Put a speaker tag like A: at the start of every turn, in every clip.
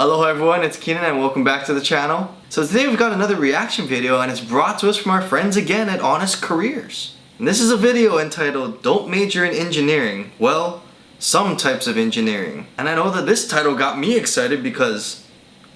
A: Hello everyone, it's Keenan and welcome back to the channel. So today we've got another reaction video and it's brought to us from our friends again at Honest Careers. And this is a video entitled, Don't Major in Engineering. Well, some types of engineering. And I know that this title got me excited because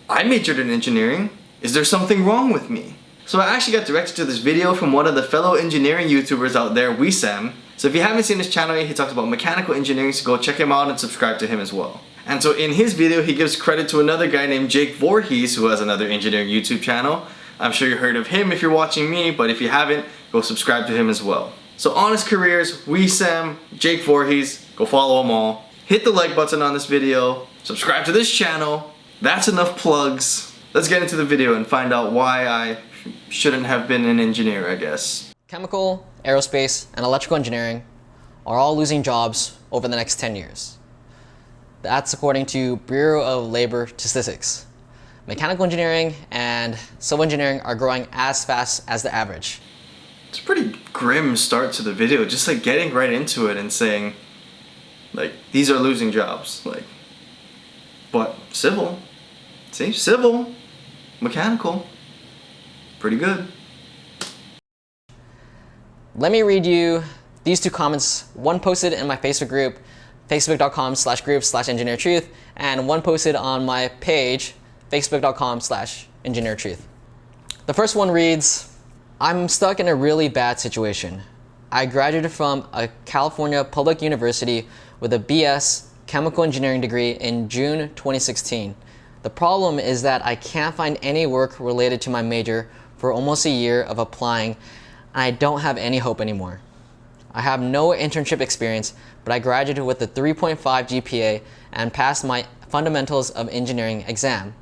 A: I majored in engineering. Is there something wrong with me? So I actually got directed to this video from one of the fellow engineering YouTubers out there, Wissam. So if you haven't seen his channel yet, he talks about mechanical engineering, so go check him out and subscribe to him as well. And so in his video, he gives credit to another guy named Jake Voorhees, who has another engineering YouTube channel. I'm sure you heard of him if you're watching me, but if you haven't, go subscribe to him as well. So Honest Careers, Wissam, Jake Voorhees, go follow them all. Hit the like button on this video, subscribe to this channel. That's enough plugs. Let's get into the video and find out why I shouldn't have been an engineer, I guess.
B: Chemical, aerospace, and electrical engineering are all losing jobs over the next 10 years. That's according to Bureau of Labor Statistics. Mechanical engineering and civil engineering are growing as fast as the average.
A: It's a pretty grim start to the video, just like getting right into it and saying, like, these are losing jobs. Like, but civil, see, civil, mechanical, pretty good.
B: Let me read you these two comments, one posted in my Facebook group, facebook.com/group/engineertruth, and one posted on my page, facebook.com/engineertruth. The first one reads, I'm stuck in a really bad situation. I graduated from a California public university with a BS chemical engineering degree in June 2016. The problem is that I can't find any work related to my major for almost a year of applying, and I don't have any hope anymore. I have no internship experience, but I graduated with a 3.5 GPA and passed my Fundamentals of Engineering exam.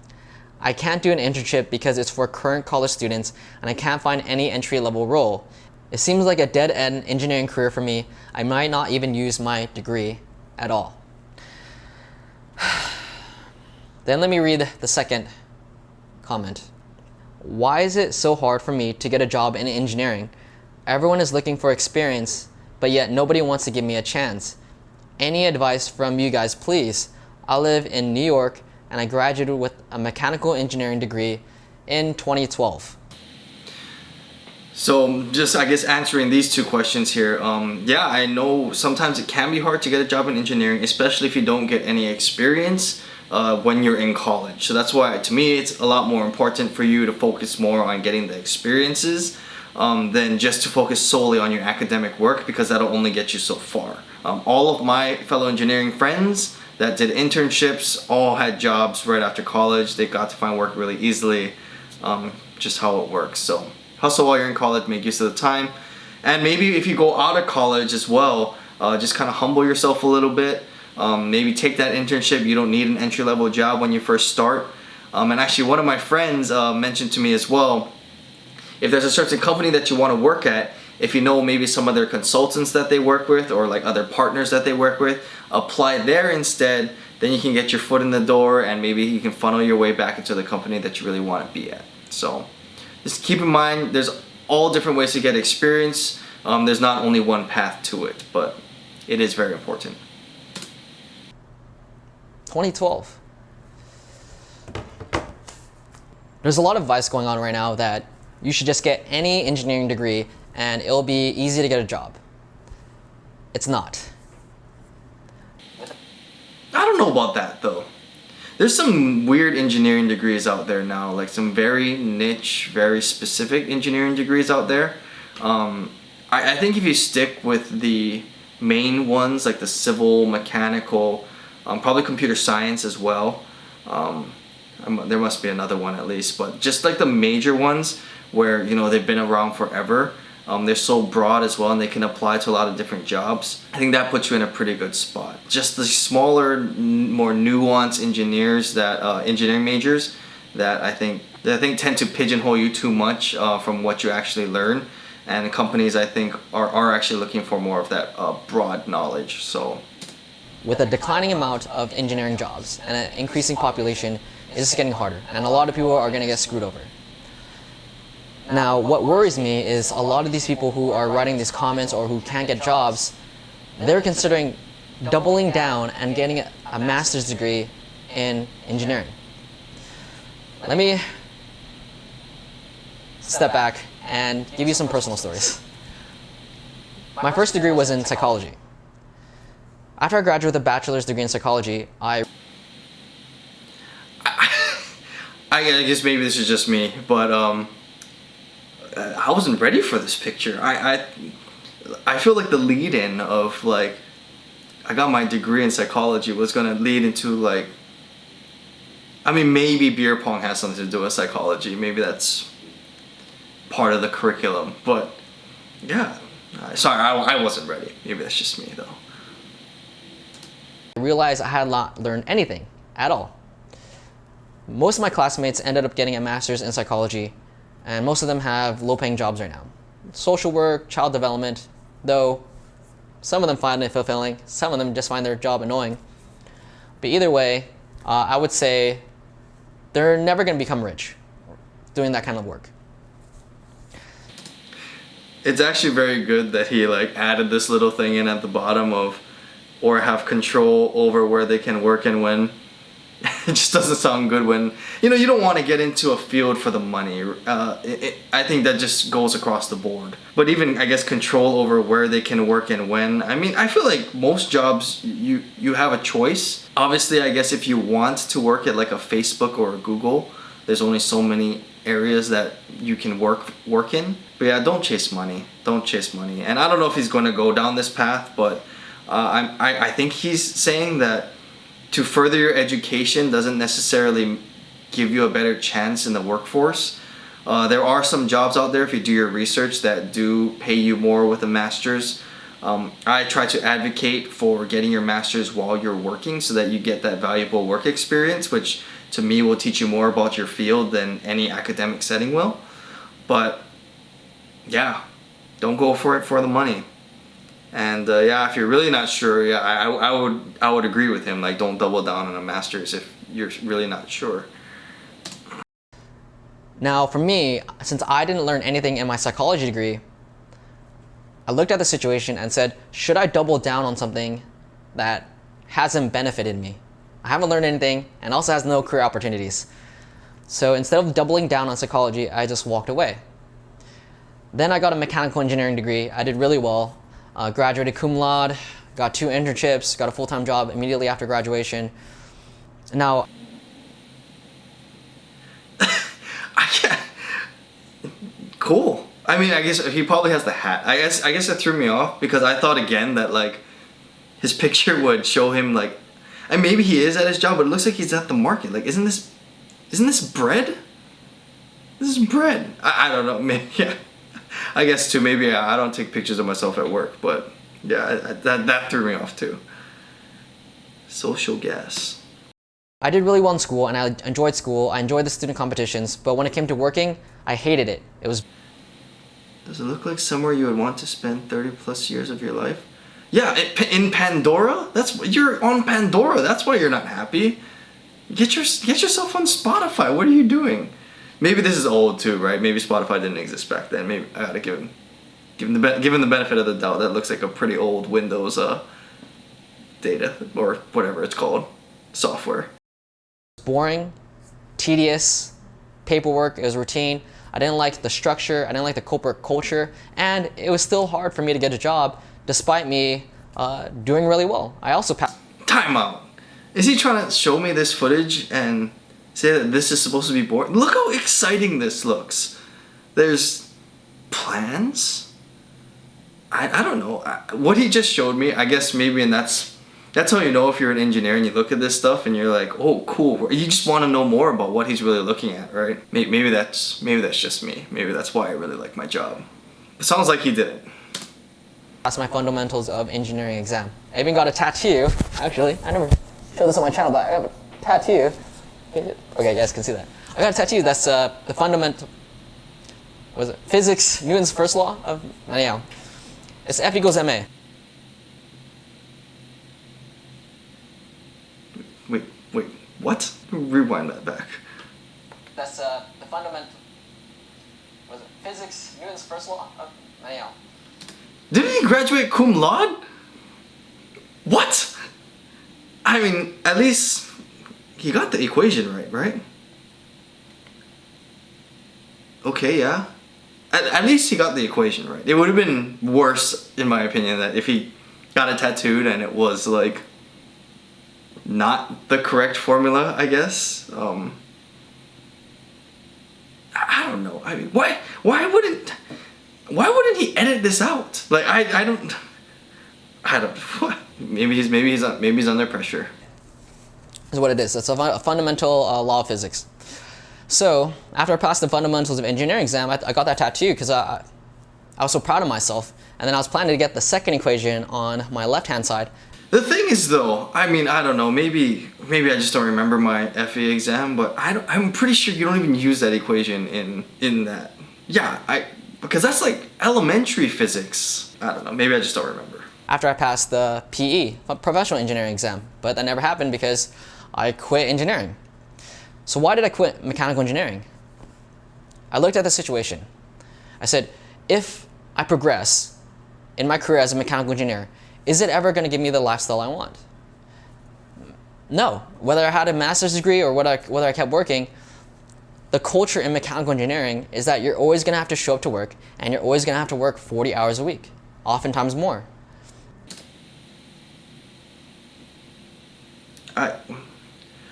B: I can't do an internship because it's for current college students and I can't find any entry-level role. It seems like a dead-end engineering career for me. I might not even use my degree at all. Then let me read the second comment. Why is it so hard for me to get a job in engineering? Everyone is looking for experience, but yet nobody wants to give me a chance. Any advice from you guys, please? I live in New York and I graduated with a mechanical engineering degree in 2012.
A: So just, I guess, answering these two questions here. Yeah, I know sometimes it can be hard to get a job in engineering, especially if you don't get any experience when you're in college. So that's why, to me, it's a lot more important for you to focus more on getting the experiences than just to focus solely on your academic work, because that'll only get you so far. All of my fellow engineering friends that did internships all had jobs right after college. They got to find work really easily, just how it works. So hustle while you're in college, make use of the time. And maybe if you go out of college as well, just kind of humble yourself a little bit. Maybe take that internship. You don't need an entry-level job when you first start. And actually one of my friends mentioned to me as well, if there's a certain company that you want to work at, if you know maybe some of their consultants that they work with or like other partners that they work with, apply there instead. Then you can get your foot in the door and maybe you can funnel your way back into the company that you really want to be at. So just keep in mind, there's all different ways to get experience. There's not only one path to it, but it is very important.
B: 2012. There's a lot of advice going on right now that you should just get any engineering degree and it'll be easy to get a job. It's not.
A: I don't know about that though. There's some weird engineering degrees out there now, like some very niche, very specific engineering degrees out there. I think if you stick with the main ones, like the civil, mechanical, probably computer science as well. There must be another one at least, but just like the major ones where, you know, they've been around forever. They're so broad as well and they can apply to a lot of different jobs. I think that puts you in a pretty good spot. Just the smaller, more nuanced engineers that engineering majors that I think tend to pigeonhole you too much from what you actually learn. And companies, I think, are actually looking for more of that broad knowledge. So,
B: with a declining amount of engineering jobs and an increasing population, it's getting harder, and a lot of people are going to get screwed over. Now, what worries me is a lot of these people who are writing these comments or who can't get jobs, they're considering doubling down and getting a master's degree in engineering. let me step back and give you some personal stories. My first degree was in psychology. After I graduated with a bachelor's degree in psychology, I
A: guess maybe this is just me, but I wasn't ready for this picture. I feel like the lead-in of like I got my degree in psychology was gonna lead into like, I mean, maybe beer pong has something to do with psychology. Maybe that's part of the curriculum, but yeah. Sorry, I wasn't ready. Maybe that's just me though.
B: I realized I had not learned anything at all. Most of my classmates ended up getting a master's in psychology, and most of them have low-paying jobs right now. Social work, child development, though some of them find it fulfilling, some of them just find their job annoying. But either way, I would say they're never going to become rich doing that kind of work.
A: It's actually very good that he like added this little thing in at the bottom of, or have control over where they can work and when. It just doesn't sound good when, you know, you don't want to get into a field for the money. I think that just goes across the board. But even, I guess, control over where they can work and when. I mean, I feel like most jobs, you have a choice. Obviously, I guess if you want to work at like a Facebook or a Google, there's only so many areas that you can work in. But yeah, don't chase money. Don't chase money. And I don't know if he's going to go down this path, but I think he's saying that to further your education doesn't necessarily give you a better chance in the workforce. There are some jobs out there, if you do your research, that do pay you more with a master's. I try to advocate for getting your master's while you're working so that you get that valuable work experience, which to me will teach you more about your field than any academic setting will. But yeah, don't go for it for the money. And yeah, if you're really not sure, yeah, I would agree with him. Like, don't double down on a master's if you're really not sure.
B: Now, for me, since I didn't learn anything in my psychology degree, I looked at the situation and said, should I double down on something that hasn't benefited me? I haven't learned anything and also has no career opportunities. So instead of doubling down on psychology, I just walked away. Then I got a mechanical engineering degree. I did really well. Graduated cum laude, got 2 internships, got a full-time job immediately after graduation. Now,
A: cool. I mean, I guess he probably has the hat. I guess it threw me off because I thought again that like his picture would show him like, and maybe he is at his job, but it looks like he's at the market. Like, isn't this bread? This is bread. I don't know. Maybe, yeah. I guess too. Maybe I don't take pictures of myself at work, but yeah, that threw me off too. Social gas.
B: I did really well in school and I enjoyed school. I enjoyed the student competitions, but when it came to working, I hated it. It was.
A: Does it look like somewhere you would want to spend 30+ years of your life? Yeah, in Pandora. You're on Pandora. That's why you're not happy. Get yourself on Spotify. What are you doing? Maybe this is old too, right? Maybe Spotify didn't exist back then. Maybe I gotta give him the benefit of the doubt. That looks like a pretty old Windows data or whatever it's called, software.
B: Boring, tedious, paperwork. It was routine. I didn't like the structure. I didn't like the corporate culture, and it was still hard for me to get a job, despite me doing really well. I also passed.
A: Time out. Is he trying to show me this footage and say that this is supposed to be boring? Look how exciting this looks. There's plans. I don't know. What he just showed me, I guess maybe, and that's how you know if you're an engineer and you look at this stuff and you're like, oh, cool. You just want to know more about what he's really looking at, right? Maybe that's just me. Maybe that's why I really like my job. It sounds like he did it.
B: That's my fundamentals of engineering exam. I even got a tattoo. Actually, I never showed this on my channel, but I have a tattoo. Okay, you guys can see that. I got a tattoo. That's the fundamental. What was it? Physics, Newton's first law of. Anyhow, it's F equals ma.
A: Wait, what? Rewind that back.
B: That's the fundamental. Was it physics, Newton's first law of. Anyhow.
A: Didn't he graduate cum laude? What? I mean, at least he got the equation right? Okay, yeah. At least he got the equation right. It would have been worse, in my opinion, that if he got it tattooed and it was like not the correct formula, I guess. I don't know. I mean, why wouldn't he edit this out? Like I don't maybe he's under pressure.
B: Is what it is. It's a fundamental law of physics. So after I passed the fundamentals of engineering exam, I got that tattoo because I was so proud of myself. And then I was planning to get the second equation on my left-hand side.
A: The thing is, though, I mean, I don't know. Maybe I just don't remember my FE exam, but I'm pretty sure you don't even use that equation in that. Yeah, because that's like elementary physics. I don't know. Maybe I just don't remember.
B: After I passed the PE, professional engineering exam, but that never happened because I quit engineering. So why did I quit mechanical engineering? I looked at the situation. I said, if I progress in my career as a mechanical engineer, is it ever going to give me the lifestyle I want? No. Whether I had a master's degree or whether I kept working, the culture in mechanical engineering is that you're always going to have to show up to work, and you're always going to have to work 40 hours a week, oftentimes more.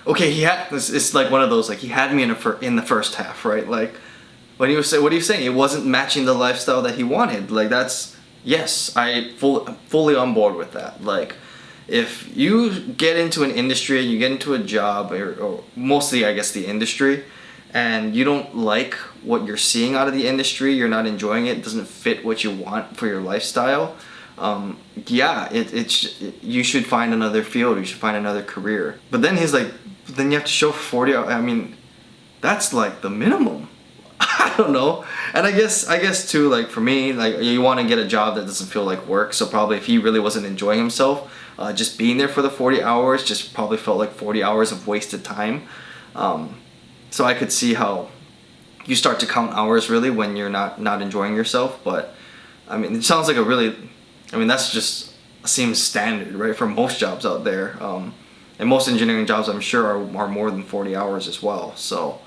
A: Okay, it's like one of those, like, he had me in the first half, right? Like, what are you saying? It wasn't matching the lifestyle that he wanted. Like, yes, I fully on board with that. Like, if you get into an industry, you get into a job, or mostly, I guess, the industry, and you don't like what you're seeing out of the industry, you're not enjoying it, doesn't fit what you want for your lifestyle, you should find another field, you should find another career. But then he's like, then you have to show for 40 hours. I mean, that's like the minimum. I don't know. And I guess too, like for me, like you want to get a job that doesn't feel like work. So probably if he really wasn't enjoying himself, just being there for the 40 hours just probably felt like 40 hours of wasted time. So I could see how you start to count hours really when you're not enjoying yourself. But I mean, it sounds like that's just seems standard, right, for most jobs out there. And most engineering jobs, I'm sure, are more than 40 hours as well. So,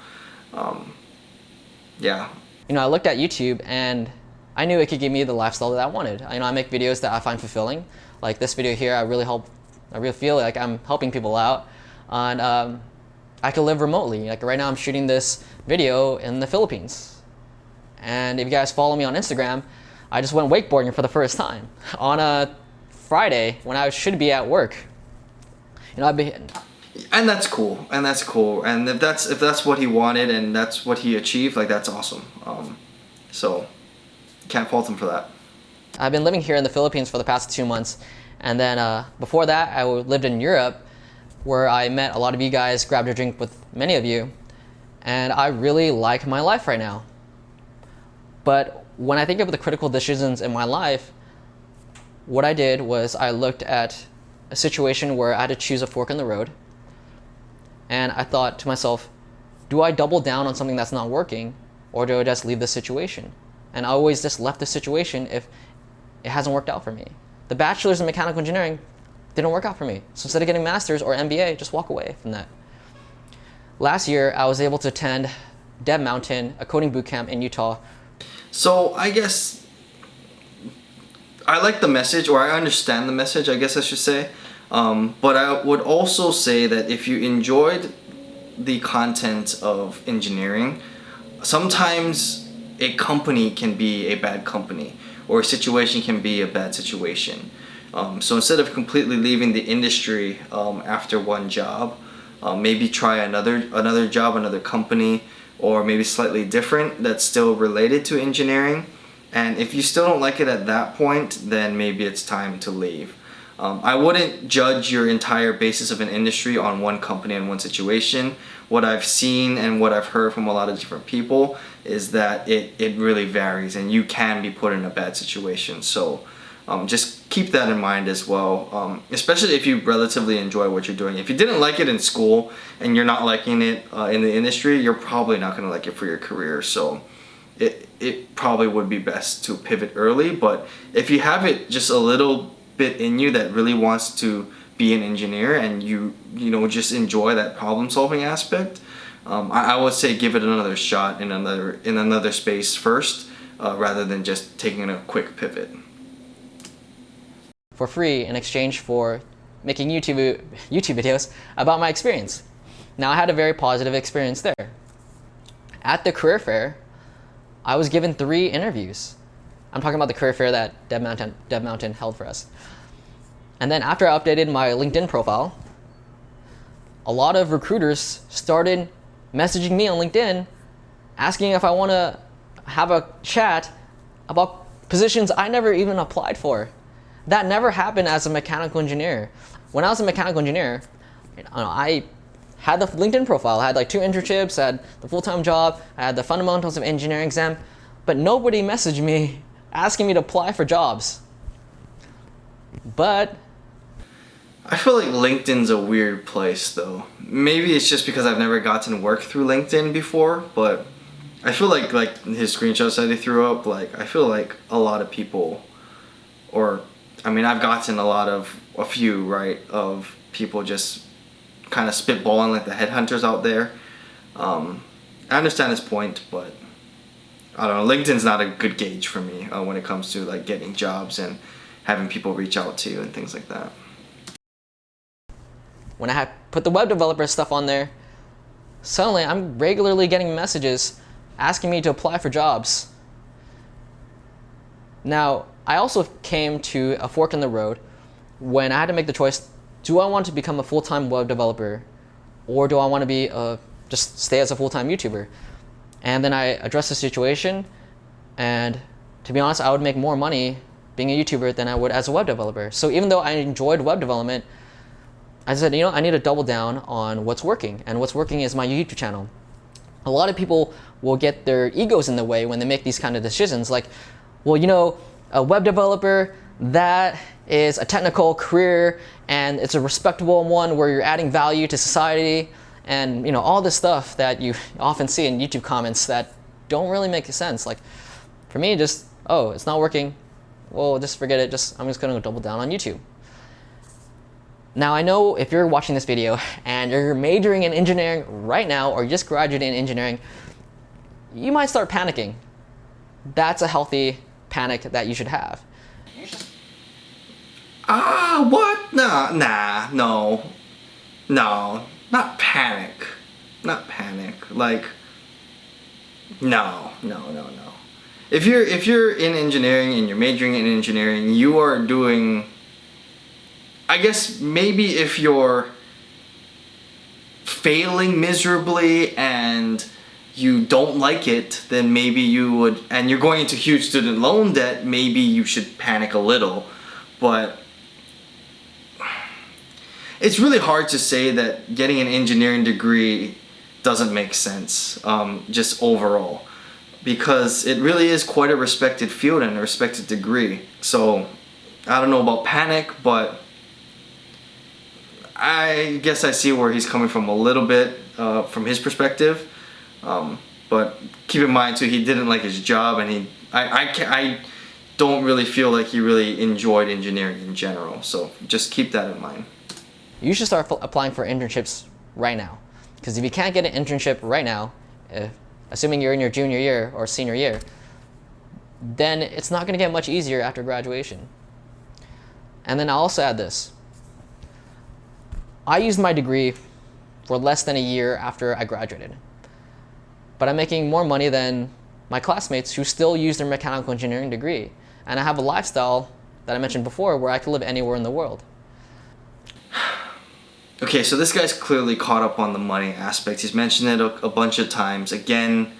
A: yeah. I
B: looked at YouTube and I knew it could give me the lifestyle that I wanted. I make videos that I find fulfilling. Like this video here, I really feel like I'm helping people out. And I can live remotely. Like right now I'm shooting this video in the Philippines. And if you guys follow me on Instagram, I just went wakeboarding for the first time on a Friday when I should be at work.
A: And that's cool. And if that's what he wanted and that's what he achieved, like that's awesome. So can't fault him for that.
B: I've been living here in the Philippines for the past 2 months, and then before that I lived in Europe, where I met a lot of you guys, grabbed a drink with many of you, and I really like my life right now. But when I think of the critical decisions in my life, what I did was I looked at a situation where I had to choose a fork in the road, and I thought to myself, do I double down on something that's not working, or do I just leave the situation? And I always just left the situation if it hasn't worked out for me. The bachelor's in mechanical engineering didn't work out for me. So instead of getting master's or MBA, just walk away from that. Last year, I was able to attend Dev Mountain, a coding bootcamp in Utah.
A: So I guess I like the message, or I understand the message, I guess I should say. But I would also say that if you enjoyed the content of engineering, sometimes a company can be a bad company, or a situation can be a bad situation. So instead of completely leaving the industry after one job, maybe try another job, another company, or maybe slightly different that's still related to engineering. And if you still don't like it at that point, then maybe it's time to leave. I wouldn't judge your entire basis of an industry on one company and one situation. What I've seen and what I've heard from a lot of different people is that it really varies, and you can be put in a bad situation. So just keep that in mind as well, especially if you relatively enjoy what you're doing. If you didn't like it in school and you're not liking it in the industry, you're probably not going to like it for your career. So it probably would be best to pivot early. But if you have it just a little bit in you that really wants to be an engineer, and you just enjoy that problem solving aspect, I would say give it another shot in another space first, rather than just taking a quick pivot.
B: For free in exchange for making YouTube videos about my experience. Now, I had a very positive experience there. At the career fair, I was given 3 interviews. I'm talking about the career fair that Dev Mountain held for us. And then after I updated my LinkedIn profile, a lot of recruiters started messaging me on LinkedIn asking if I want to have a chat about positions I never even applied for. That never happened as a mechanical engineer. When I was a mechanical engineer, I had the LinkedIn profile. I had like 2 internships, I had the full-time job, I had the fundamentals of engineering exam, but nobody messaged me asking me to apply for jobs. But
A: I feel like LinkedIn's a weird place though. Maybe it's just because I've never gotten work through LinkedIn before, but I feel like his screenshots that he threw up, like I feel like a lot of people, or I mean I've gotten a few, right, of people just kind of spitballing like the headhunters out there. I understand his point, but I don't know, LinkedIn's not a good gauge for me when it comes to like getting jobs and having people reach out to you and things like that.
B: when I had put the web developer stuff on there, suddenly I'm regularly getting messages asking me to apply for jobs. Now, I also came to a fork in the road when I had to make the choice, do I want to become a full-time web developer, or do I want to be just stay as a full-time YouTuber? And then I addressed the situation, and to be honest, I would make more money being a YouTuber than I would as a web developer. So even though I enjoyed web development, I said, I need to double down on what's working, and what's working is my YouTube channel. A lot of people will get their egos in the way when they make these kind of decisions, like, well, a web developer, that is a technical career, and it's a respectable one where you're adding value to society, and all this stuff that you often see in YouTube comments that don't really make sense. Like, for me, just, it's not working, well, just forget it, I'm just gonna go double down on YouTube. Now, I know if you're watching this video and you're majoring in engineering right now, or you just graduated in engineering, you might start panicking. That's a healthy panic that you should have.
A: What? No, not panic. Not panic. Like, no. If you're in engineering and you're majoring in engineering, you are doing, I guess maybe if you're failing miserably and you don't like it, then maybe you would, and you're going into huge student loan debt, maybe you should panic a little. But it's really hard to say that getting an engineering degree doesn't make sense, just overall, because it really is quite a respected field and a respected degree. So I don't know about panic, but I guess I see where he's coming from a little bit, from his perspective. But keep in mind too, he didn't like his job, and I don't really feel like he really enjoyed engineering in general. So just keep that in mind.
B: You should start applying for internships right now, because if you can't get an internship right now, assuming you're in your junior year or senior year, then it's not going to get much easier after graduation. And then I'll also add this. I used my degree for less than a year after I graduated, but I'm making more money than my classmates who still use their mechanical engineering degree. And I have a lifestyle that I mentioned before where I can live anywhere in the world.
A: Okay, so this guy's clearly caught up on the money aspect. He's mentioned it a bunch of times. Again,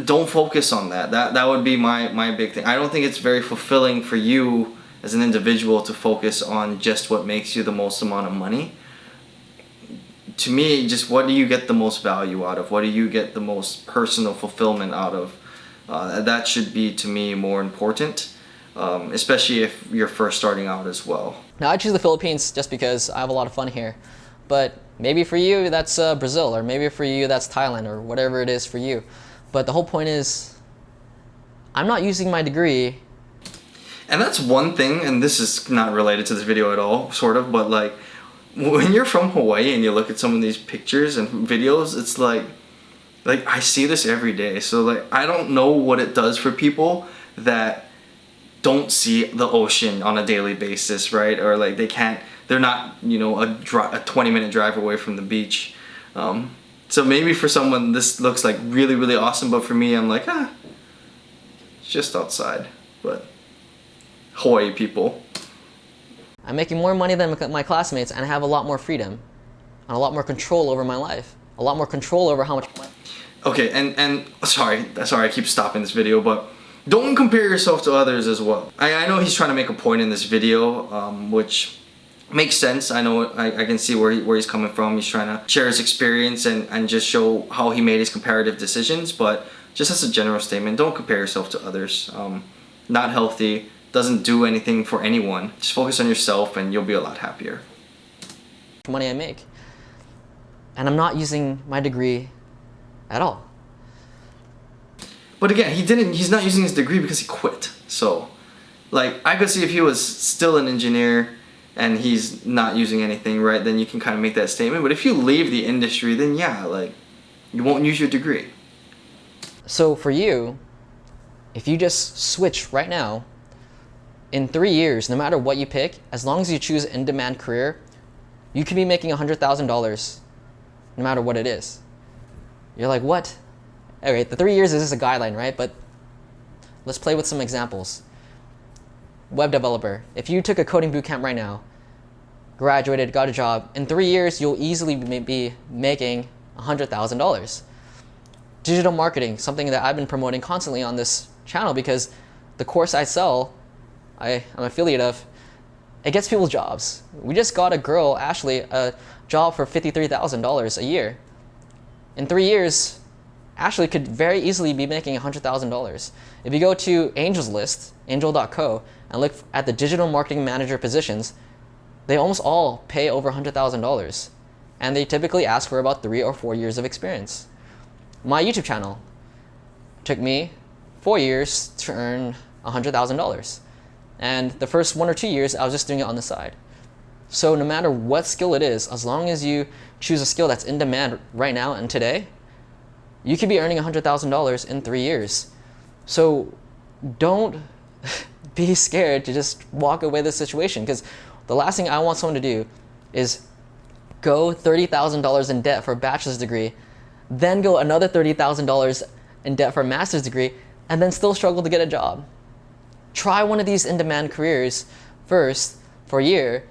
A: don't focus on that. That would be my big thing. I don't think it's very fulfilling for you as an individual to focus on just what makes you the most amount of money. To me, just what do you get the most value out of? What do you get the most personal fulfillment out of? That should be, to me, more important, especially if you're first starting out as well.
B: Now, I choose the Philippines just because I have a lot of fun here, but maybe for you that's Brazil, or maybe for you that's Thailand, or whatever it is for you. But the whole point is, I'm not using my degree.
A: And that's one thing, and this is not related to this video at all, sort of, but like, when you're from Hawaii and you look at some of these pictures and videos, it's like I see this every day. So like I don't know what it does for people that don't see the ocean on a daily basis, right? Or like they're not, you know, a 20-minute drive away from the beach. So maybe for someone this looks like really, really awesome, but for me, I'm like, it's just outside. But Hawaii people.
B: I'm making more money than my classmates, and I have a lot more freedom and a lot more control over my life, a lot more control over how much money.
A: Okay, and sorry, I keep stopping this video, but don't compare yourself to others as well. I know he's trying to make a point in this video, which makes sense. I know, I can see where he's coming from. He's trying to share his experience and just show how he made his comparative decisions, but just as a general statement, don't compare yourself to others. Not healthy, doesn't do anything for anyone. Just focus on yourself and you'll be a lot happier.
B: Money I make. And I'm not using my degree at all.
A: But again, he's not using his degree because he quit. So, like, I could see if he was still an engineer and he's not using anything, right, then you can kind of make that statement. But if you leave the industry, then yeah, like, you won't use your degree.
B: So for you, if you just switch right now, in 3 years, no matter what you pick, as long as you choose an in-demand career, you could be making $100,000 no matter what it is. You're like, what? Okay, the 3 years is just a guideline, right? But let's play with some examples. Web developer. If you took a coding bootcamp right now, graduated, got a job, in 3 years, you'll easily be making $100,000. Digital marketing, something that I've been promoting constantly on this channel because the course I sell, I'm an affiliate of, it gets people jobs. We just got a girl, Ashley, a job for $53,000 a year. In 3 years, Ashley could very easily be making $100,000. If you go to Angel's List, angel.co, and look at the digital marketing manager positions, they almost all pay over $100,000. And they typically ask for about 3 or 4 years of experience. My YouTube channel took me 4 years to earn $100,000. And the first 1 or 2 years, I was just doing it on the side. So no matter what skill it is, as long as you choose a skill that's in demand right now and today, you could be earning $100,000 in 3 years. So don't be scared to just walk away this situation, because the last thing I want someone to do is go $30,000 in debt for a bachelor's degree, then go another $30,000 in debt for a master's degree, and then still struggle to get a job. Try one of these in-demand careers first for a year,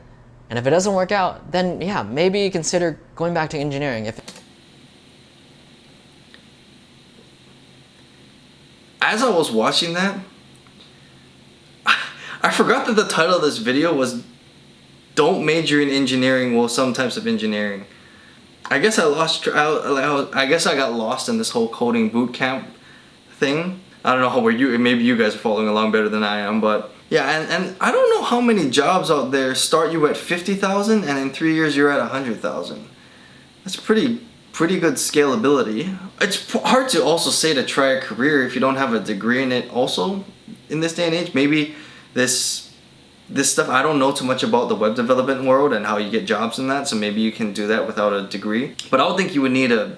B: and if it doesn't work out, then yeah, maybe consider going back to engineering.
A: As I was watching that, I forgot that the title of this video was "Don't Major in Engineering, well, some types of engineering." I guess I guess I got lost in this whole coding bootcamp thing. I don't know how maybe you guys are following along better than I am, but yeah, and I don't know how many jobs out there start you at 50,000 and in 3 years you're at 100,000. That's pretty good scalability. It's hard to also say to try a career if you don't have a degree in it also in this day and age. Maybe this stuff, I don't know too much about the web development world and how you get jobs in that, so maybe you can do that without a degree. But I would think you would need to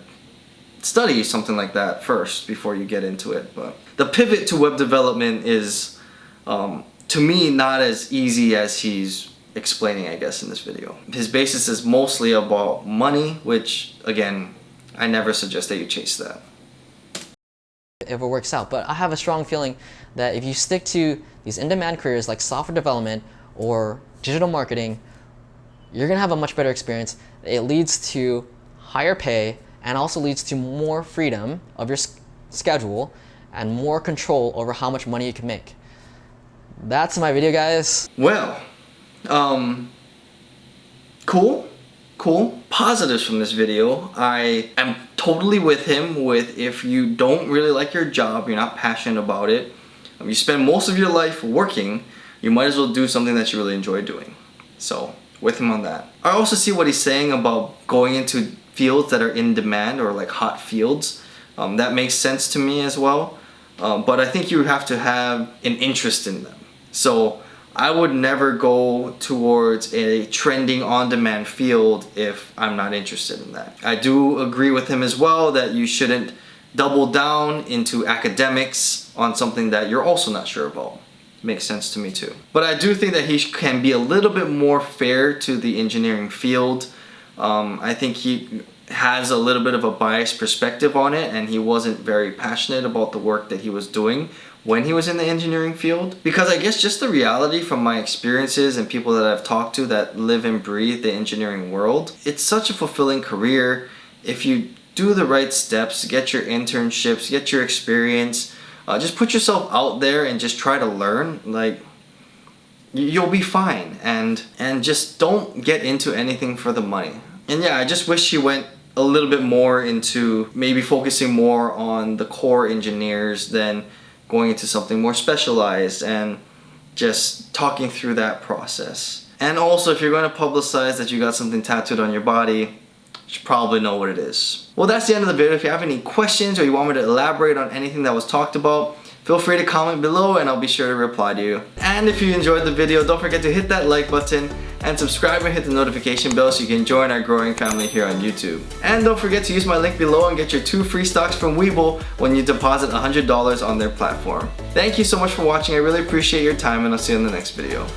A: study something like that first before you get into it. But the pivot to web development is, to me, not as easy as he's explaining, I guess, in this video. His basis is mostly about money, which, again, I never suggest that you chase that.
B: If it works out. But I have a strong feeling that if you stick to these in-demand careers like software development or digital marketing, you're gonna have a much better experience. It leads to higher pay and also leads to more freedom of your schedule and more control over how much money you can make. That's my video, guys.
A: Well, cool positives from this video. I am totally with him with if you don't really like your job, you're not passionate about it, you spend most of your life working, you might as well do something that you really enjoy doing. So, with him on that. I also see what he's saying about going into fields that are in demand or like hot fields. That makes sense to me as well. But I think you have to have an interest in them. So I would never go towards a trending on-demand field if I'm not interested in that. I do agree with him as well that you shouldn't double down into academics on something that you're also not sure about. Makes sense to me too. But I do think that he can be a little bit more fair to the engineering field. I think he has a little bit of a biased perspective on it, and he wasn't very passionate about the work that he was doing when he was in the engineering field. Because I guess just the reality from my experiences and people that I've talked to that live and breathe the engineering world, it's such a fulfilling career if you do the right steps, get your internships, get your experience, just put yourself out there and just try to learn. Like, you'll be fine, and just don't get into anything for the money. And yeah, I just wish he went a little bit more into maybe focusing more on the core engineers than going into something more specialized and just talking through that process. And also, if you're going to publicize that you got something tattooed on your body, you should probably know what it is. Well, that's the end of the video. If you have any questions or you want me to elaborate on anything that was talked about, feel free to comment below and I'll be sure to reply to you. And if you enjoyed the video, don't forget to hit that like button and subscribe and hit the notification bell so you can join our growing family here on YouTube. And don't forget to use my link below and get your 2 free stocks from Webull when you deposit $100 on their platform. Thank you so much for watching. I really appreciate your time, and I'll see you in the next video.